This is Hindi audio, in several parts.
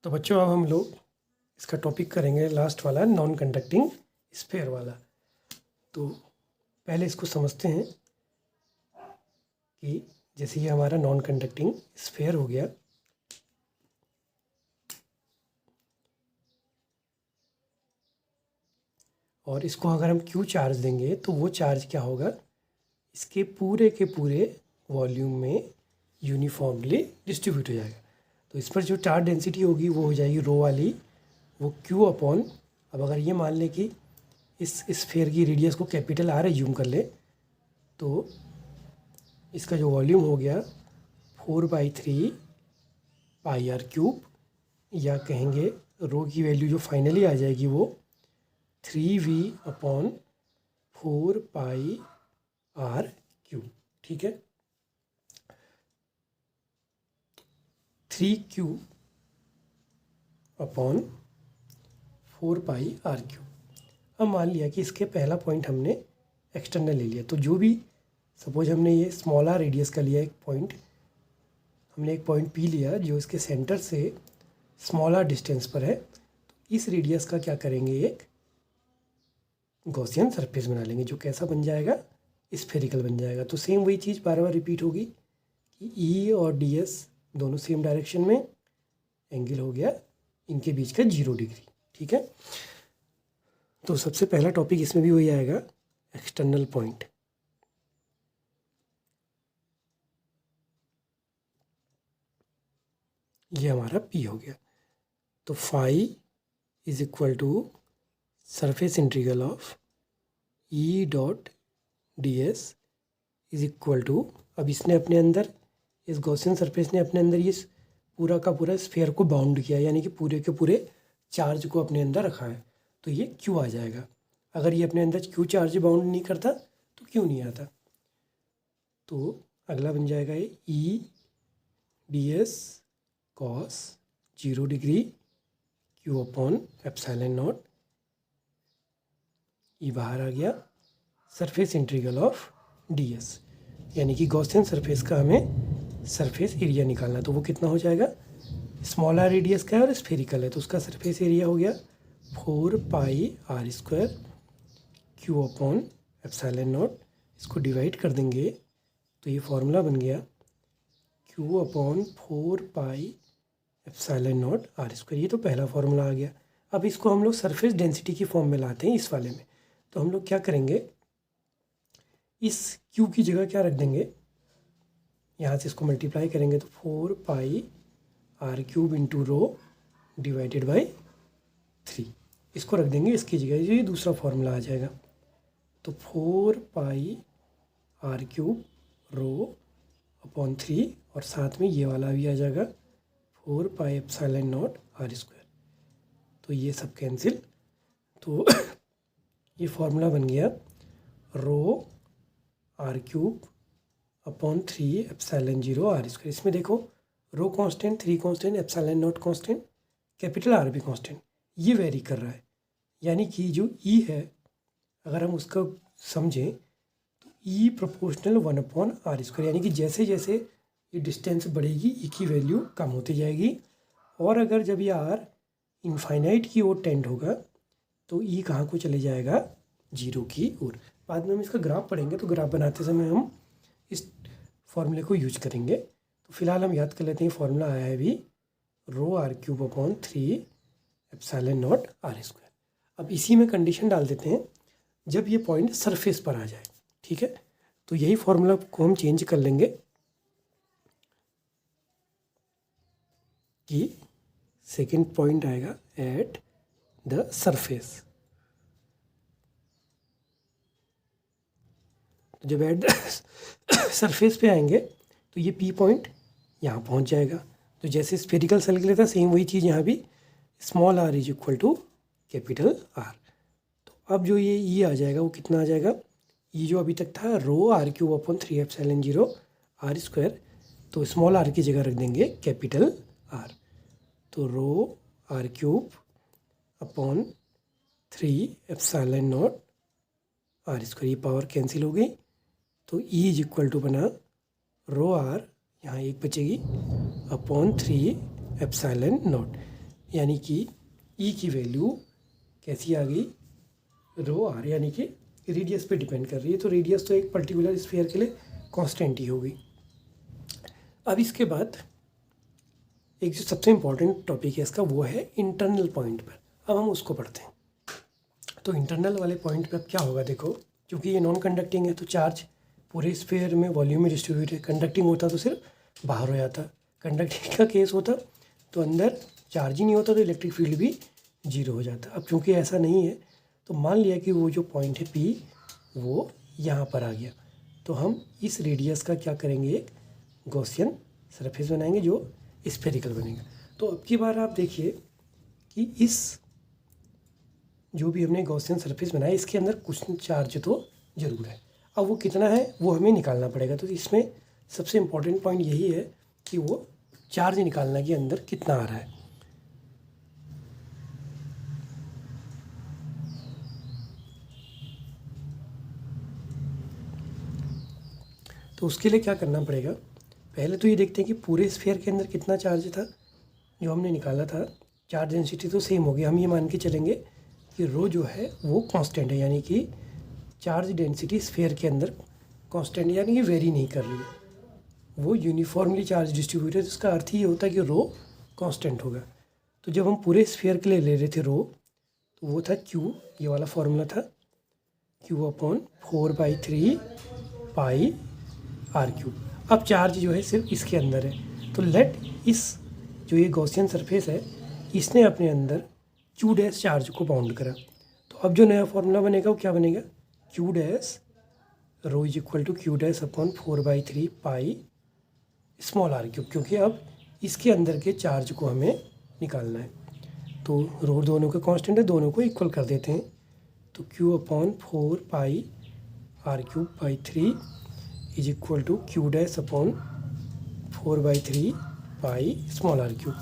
तो बच्चों अब हम लोग इसका टॉपिक करेंगे लास्ट वाला नॉन कंडक्टिंग स्फीयर वाला। तो पहले इसको समझते हैं कि जैसे ये हमारा नॉन कंडक्टिंग स्फीयर हो गया, और इसको अगर हम क्यू चार्ज देंगे तो वो चार्ज क्या होगा, इसके पूरे के पूरे वॉल्यूम में यूनिफॉर्मली डिस्ट्रीब्यूट हो जाएगा। तो इस पर जो चार्ज डेंसिटी होगी वो हो जाएगी रो वाली, वो क्यू अपॉन, अब अगर ये मान लें कि इस स्फीयर की रेडियस को कैपिटल आर एज्यूम कर ले, तो इसका जो वॉल्यूम हो गया 4/3 पाई आर क्यूब, या कहेंगे रो की वैल्यू जो फाइनली आ जाएगी वो 3v upon 4 pi are cube. ठीक है, 3q upon 4 pi are cube. अब मान लिया कि इसके पहला पॉइंट हमने एक्सटर्नल ले लिया, तो जो भी सपोज हमने ये स्मॉल आर रेडियस का लिया एक पॉइंट, हमने एक पॉइंट पी लिया जो इसके सेंटर से स्मॉल आर डिस्टेंस पर है, तो इस रेडियस का क्या करेंगे, एक गॉसियन सरफेस बना लेंगे जो कैसा बन जाएगा, स्फेरिकल बन जाएगा। तो सेम वही चीज़ बार बार रिपीट होगी कि ई और डी एस दोनों सेम डायरेक्शन में, एंगल हो गया इनके बीच का 0 डिग्री। ठीक है, तो सबसे पहला टॉपिक इसमें भी वही आएगा, एक्सटर्नल पॉइंट। ये हमारा पी हो गया। तो phi is equal to surface integral of E dot D S is equal to, अब इसने अपने अंदर, इस गॉसियन सरफेस ने अपने अंदर ये पूरा का पूरा स्फीयर को बाउंड किया, यानी कि पूरे के पूरे चार्ज को अपने अंदर रखा है, तो ये क्यू आ जाएगा। अगर ये अपने अंदर क्यू चार्ज बाउंड नहीं करता तो क्यू नहीं आता। तो अगला बन जाएगा ये E d s cos 0 degree q upon epsilon naught, E बाहर आ गया, surface integral of d s, यानी कि गॉसियन सरफेस का हमें सरफेस एरिया निकालना है। तो वो कितना हो जाएगा, स्मॉल आर रेडियस का है और स्फेरिकल है, तो उसका सरफेस एरिया हो गया 4 pi r square q upon epsilon naught. इसको डिवाइड कर देंगे तो ये फॉर्मूला बन गया q upon 4 pi epsilon naught r square. ये तो पहला फॉर्मूला आ गया। अब इसको हम लोग सरफेस डेंसिटी की फॉर्म में लाते हैं इस वाले में। तो हम लोग क्या करेंगे, इस क्यू की जगह क्या रख देंगे, यहाँ से इसको मल्टीप्लाई करेंगे तो 4 pi are cube into rho divided by 3, इसको रख देंगे इसकी जगह, ये दूसरा फॉर्मूला आ जाएगा। तो 4 pi are cube row upon 3, और साथ में ये वाला भी आ जाएगा 4 pi epsilon naught r square. तो ये सब कैंसिल, तो ये फॉर्मूला बन गया rho r cube upon 3 epsilon 0 r square. इसमें देखो rho constant, 3 constant, epsilon naught constant, capital R भी कांस्टेंट, ये वेरी कर रहा है। यानी कि जो ई है, अगर हम उसका समझें तो ई प्रोपोर्शनल 1/r², यानी कि जैसे जैसे ये डिस्टेंस बढ़ेगी ई की वैल्यू कम होती जाएगी, और अगर जब ये आर इनफाइनाइट की ओर टेंड होगा तो ई कहाँ को चले जाएगा, 0 की ओर। बाद में हम इसका ग्राफ पढ़ेंगे, तो ग्राफ बनाते समय हम इस फॉर्मूले को यूज करेंगे। तो फिलहाल हम याद कर लेते हैं, फॉर्मूला आया है अभी rho r cube upon 3 epsilon naught r square. अब इसी में कंडीशन डाल देते हैं जब ये पॉइंट सरफेस पर आ जाए। ठीक है, तो यही फॉर्मूला को हम चेंज कर लेंगे कि सेकेंड पॉइंट आएगा एट द सरफेस। जब एट सरफेस पे आएंगे तो ये पी पॉइंट यहाँ पहुँच जाएगा। तो जैसे स्फेरिकल सर्कल था, सेम वही चीज़ यहाँ भी, small R is equal to capital R. तो अब जो ये ई आ जाएगा वो कितना आ जाएगा, ई जो अभी तक था rho r cube upon 3 epsilon 0 r square, तो स्मॉल आर की जगह रख देंगे कैपिटल आर। तो rho r cube upon 3 epsilon naught r square, ये पावर कैंसिल हो गई, तो ई इज इक्वल टू बना रो आर, यहाँ एक बचेगी, अपॉन 3 एप्सिलॉन नॉट। यानी कि ई की वैल्यू कैसी आ गई, रो आर, यानी कि रेडियस पे डिपेंड कर रही है। तो रेडियस तो एक पर्टिकुलर स्फीयर के लिए कांस्टेंट ही होगी। अब इसके बाद एक जो सबसे इम्पॉर्टेंट टॉपिक है इसका वो है इंटरनल पॉइंट पर। अब हम उसको पढ़ते हैं। तो इंटरनल वाले पॉइंट पे अब क्या होगा, देखो क्योंकि ये नॉन कंडक्टिंग है तो चार्ज पूरे स्फीयर में वॉल्यूम में डिस्ट्रीब्यूट है। कंडक्टिंग होता तो सिर्फ बाहर हो जाता, कंडक्टिंग का केस होता तो अंदर चार्ज ही नहीं होता तो इलेक्ट्रिक फील्ड भी जीरो हो जाता। अब क्योंकि ऐसा नहीं है तो मान लिया कि वो जो पॉइंट है पी वो यहाँ पर आ गया, तो हम इस रेडियस का क्या करेंगे, एक गॉसियन सरफेस बनाएंगे जो स्फेरिकल बनेगा। तो अब की बार आप देखिए कि इस जो भी हमने गॉसियन सरफेस बनाया इसके अंदर कुछ चार्ज तो ज़रूर है। अब वो कितना है वो हमें निकालना पड़ेगा। तो इसमें सबसे इम्पॉर्टेंट पॉइंट यही है कि वो चार्ज निकालना कि अंदर कितना आ रहा है। तो उसके लिए क्या करना पड़ेगा, पहले तो ये देखते हैं कि पूरे स्फीयर के अंदर कितना चार्ज था जो हमने निकाला था। चार्ज डेंसिटी तो सेम होगी, हम ये मान के चलेंगे कि रो जो है वो कांस्टेंट है, यानी कि चार्ज डेंसिटी स्फीयर के अंदर कांस्टेंट है, यानी कि वेरी नहीं कर रही है, वो यूनिफॉर्मली चार्ज डिस्ट्रीब्यूटेड। इसका अर्थ ही ये होता है कि रो कांस्टेंट होगा। तो जब हम पूरे स्फीयर के लिए ले रहे थे रो, तो वो था क्यू, ये वाला फॉर्मूला था, Q upon 4/3 pi are cube. अब चार्ज जो है सिर्फ इसके अंदर है, तो लेट इस जो ये गॉसियन सरफेस है इसने अपने अंदर क्यू डैश चार्ज को बाउंड करा। तो अब जो नया फॉर्मूला बनेगा वो क्या बनेगा, Q dash rho is equal to Q dash upon 4/3 pi small R cube, क्योंकि अब इसके अंदर के चार्ज को हमें निकालना है। तो रो दोनों का कांस्टेंट है, दोनों को इक्वल कर देते हैं। तो Q upon 4 pi are cube by 3 is equal to Q dash upon 4/3 pi small R cube.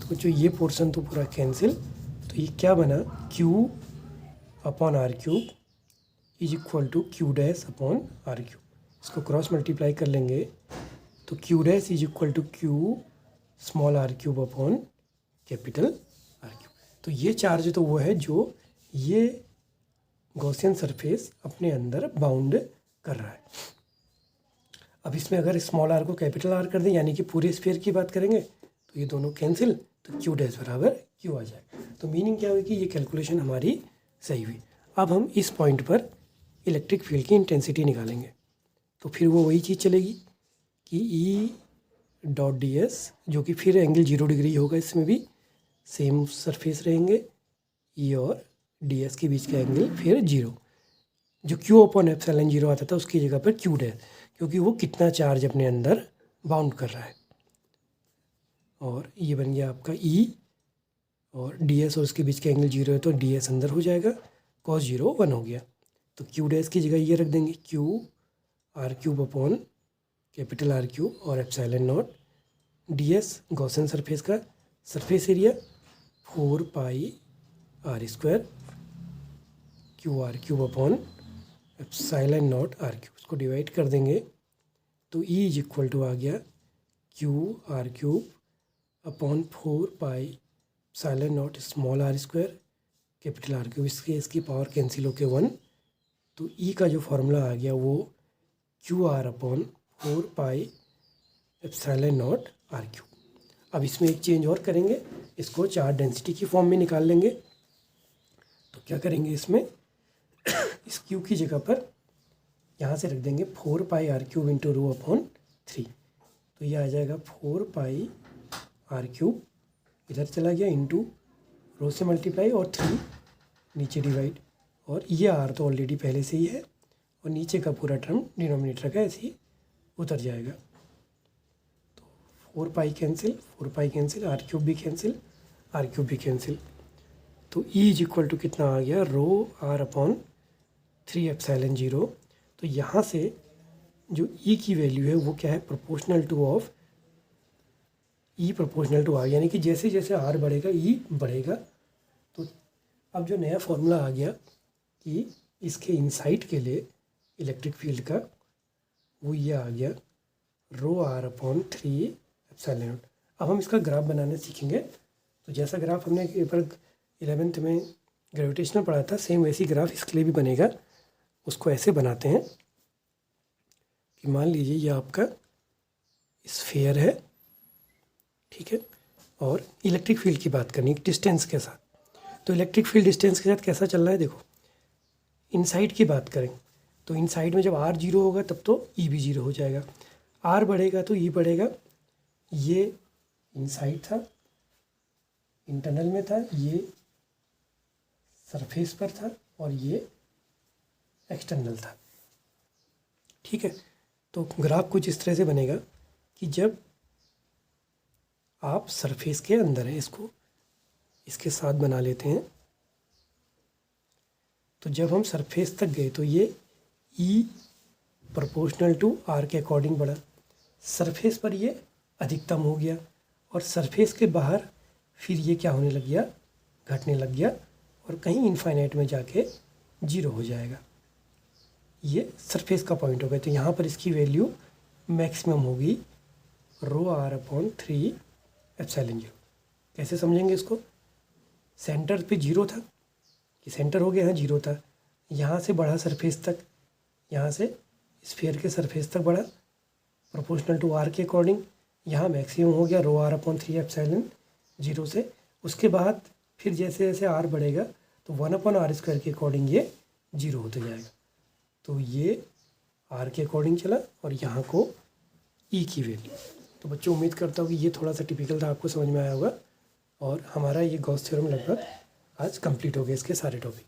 तो जो ये पोर्शन तो पूरा कैंसिल, तो ये क्या बना, Q upon R cube is equal to Q dash upon R cube. इसको क्रॉस मल्टीप्लाई कर लेंगे तो Q dash is equal to Q small R cube upon capital R cube. तो ये चार्ज तो वो है जो ये गॉसियन सरफेस अपने अंदर बाउंड कर रहा है। अब इसमें अगर स्मॉल आर को कैपिटल आर कर दें, यानी कि पूरे स्फीयर की बात करेंगे, तो ये दोनों कैंसिल, तो क्यू डैश बराबर क्यू आ जाएगा। तो मीनिंग क्या हुई कि ये कैलकुलेशन हमारी सही हुई। अब हम इस पॉइंट पर इलेक्ट्रिक फील्ड की इंटेंसिटी निकालेंगे। तो फिर वो वही चीज़ चलेगी कि ई डॉट डी एस, जो कि फिर एंगल 0 डिग्री होगा, इसमें भी सेम सरफेस रहेंगे, ई और डी एस के बीच का एंगल फिर 0। जो क्यू अपॉन एप्सिलॉन 0 आता था उसकी जगह पर क्यू डैश, क्योंकि वो कितना चार्ज अपने अंदर बाउंड कर रहा है। और ये बन गया आपका ई, और डी एस और उसके बीच का एंगल 0 है तो डी एस अंदर हो जाएगा, cos 0 1 हो गया। तो क्यू डैश की जगह ये रख देंगे, q r cube upon capital R cube और epsilon naught d s Gaussian surface का surface area 4 pi r square q r cube upon epsilon naught are cube. इसको डिवाइड कर देंगे तो ई इज इक्वल टू आ गया q r cube upon 4 pi epsilon naught small r square capital R cube. इसकी पावर कैंसिल होके 1, तो ई का जो फार्मूला आ गया वो Q R upon 4 pi epsilon naught are cube. अब इसमें एक चेंज और करेंगे, इसको चार्ज डेंसिटी की फॉर्म में निकाल लेंगे। तो क्या करेंगे, इसमें इस क्यू की जगह पर यहाँ से रख देंगे 4 pi are cube into rho upon 3। तो ये आ जाएगा 4 पाई आर क्यूब, इधर चला गया इंटू रो से मल्टीप्लाई और 3 नीचे डिवाइड, और ये आर तो ऑलरेडी पहले से ही है और नीचे का पूरा टर्म डिनोमिनेटर का ऐसे ही उतर जाएगा। तो 4 pi cancel, 4 pi cancel, R cube भी कैंसिल, आर क्यूब भी कैंसिल। तो ई इज इक्वल टू कितना आ गया, रो आर अपॉन 3 एप्सिलॉन 0। तो यहाँ से जो ई की वैल्यू है वो क्या है, proportional to of E proportional to R, यानी कि जैसे जैसे आर बढ़ेगा ई बढ़ेगा। तो अब जो नया फॉर्मूला आ गया कि इसके इनसाइड के लिए इलेक्ट्रिक फील्ड का, वो ये आ गया rho are upon 3 epsilon not. अब हम इसका ग्राफ बनाना सीखेंगे, तो जैसा ग्राफ हमने पेपर 11th में ग्रेविटेशनल पढ़ा था, सेम वैसी ग्राफ इसके लिए भी बनेगा। उसको ऐसे बनाते हैं कि मान लीजिए ये आपका स्फीयर है, ठीक है, और इलेक्ट्रिक फील्ड की बात करनी डिस्टेंस के साथ। तो इलेक्ट्रिक फील्ड डिस्टेंस के साथ कैसा चल रहा है, देखो इनसाइड की बात करें तो इनसाइड में जब r 0 होगा तब तो e भी 0 हो जाएगा, r बढ़ेगा तो e बढ़ेगा। ये इनसाइड था, इंटरनल में था, ये सरफेस पर था और ये एक्सटर्नल था, ठीक है। तो ग्राफ कुछ इस तरह से बनेगा कि जब आप सरफेस के अंदर हैं, इसको इसके साथ बना लेते हैं, तो जब हम सरफेस तक गए तो ये E प्रोपोर्शनल टू R के अकॉर्डिंग बढ़ा, सरफेस पर ये अधिकतम हो गया और सरफेस के बाहर फिर ये क्या होने लग गया, घटने लग गया और कहीं इनफाइनाइट में जाके 0 हो जाएगा। ये सरफेस का पॉइंट हो गया। तो यहाँ पर इसकी वैल्यू मैक्सिमम होगी ρr/3 एप्सिलॉन 0। कैसे समझेंगे इसको, सेंटर पे 0 था, कि सेंटर हो गया, यहाँ 0 था, यहाँ से बढ़ा सरफेस तक, यहाँ से स्फीयर के सरफेस तक बढ़ा प्रोपोर्शनल टू r के अकॉर्डिंग, यहाँ मैक्सिमम हो गया ρr/3 एप्सिलॉन 0 से। उसके बाद फिर जैसे जैसे r बढ़ेगा तो 1/r² के अकॉर्डिंग ये 0 होते जाएगा। तो ये r के अकॉर्डिंग चला और यहाँ को e की वैल्यू। तो बच्चों उम्मीद करता हूँ कि ये थोड़ा सा टिपिकल था, आपको समझ में आया होगा। और हमारा ये गॉस थ्योरम लगभग आज कंप्लीट हो गया, इसके सारे टॉपिक।